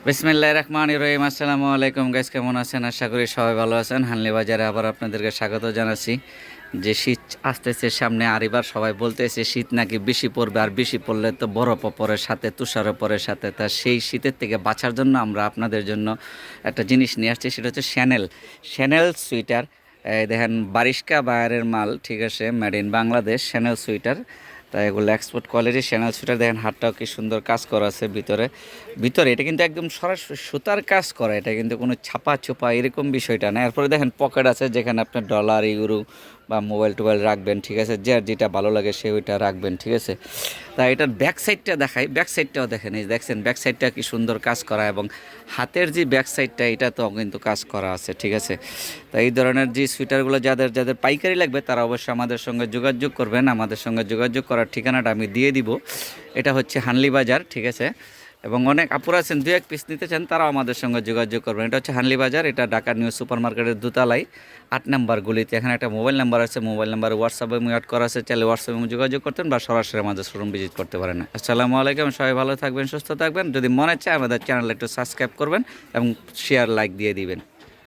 বিসমিল্লাহির রহমানির রহিম। আসসালামু আলাইকুম গাইস, কেমন আছেন? আশা করি সবাই ভালো আছেন। হানলি বাজারে আবার আপনাদেরকে স্বাগত জানাচ্ছি। যে শীত আসতেছে সামনে, আর এবার সবাই বলতেছে শীত নাকি বেশি পড়বে, আর বেশি পড়লে তো বরফও পড়ে সাথে, তুষারও পড়ে সাথে। তা সেই শীতের থেকে বাঁচার জন্য আমরা আপনাদের জন্য একটা জিনিস নিয়ে আসছি, সেটা হচ্ছে শ্যানেল শ্যানেল সুইটার। এই দেখেন, বারিশকা বায়ারের মাল, ঠিক আছে, made in Bangladesh chenille sweater. তাই এগুলো এক্সপোর্ট কোয়ালিটির শ্যানেল সুইটার। দেখেন হাতটাও কি সুন্দর কাজ করা আছে ভিতরে ভিতরে এটা কিন্তু একদম সরাসরি সুতার কাজ করা, এটা কিন্তু কোনো ছাপা চোপা এরকম বিষয়টা না। এরপরে দেখেন পকেট আছে, যেখানে আপনার ডলার, ইউরো বা মোবাইল টোবাইল রাখবেন, ঠিক আছে, যার যেটা ভালো লাগে সে ওইটা রাখবেন, ঠিক আছে। তাই এটার ব্যাক সাইডটা দেখাই, ব্যাক সাইডটাও দেখেন, এই দেখছেন ব্যাক সাইডটা কি সুন্দর কাজ করা, এবং হাতের যে ব্যাক সাইডটা এটা তো কিন্তু কাজ করা আছে, ঠিক আছে। তাই এই ধরনের যে সুইটারগুলো যাদের যাদের পাইকারি লাগবে তারা অবশ্যই আমাদের সঙ্গে যোগাযোগ করবেন। আমাদের সঙ্গে যোগাযোগ করার ঠিকানাটা আমি দিয়ে দিব। এটা হচ্ছে হানলি বাজার, ঠিক আছে। এবং অনেক আপুরা আছেন, দু এক পিস নিতে চান, তারাও আমাদের সঙ্গে যোগাযোগ করবেন। এটা হচ্ছে হানলি বাজার, এটা ঢাকা নিউ সুপার মার্কেটের দোতলায় 8 নম্বর গলিতে। এখানে একটা মোবাইল নাম্বার আছে, মোবাইল নাম্বার হোয়াটসঅ্যাপে অ্যাড করা আছে, চাইলে হোয়াটসঅ্যাপে যোগাযোগ করতেন বা সরাসরি আমাদের শোরুম ভিজিট করতে পারেন। আসসালামু আলাইকুম, সবাই ভালো থাকবেন, সুস্থ থাকবেন। যদি মনে চায় আমাদের চ্যানেল একটু সাবস্ক্রাইব করবেন এবং শেয়ার লাইক দিয়ে দিবেন।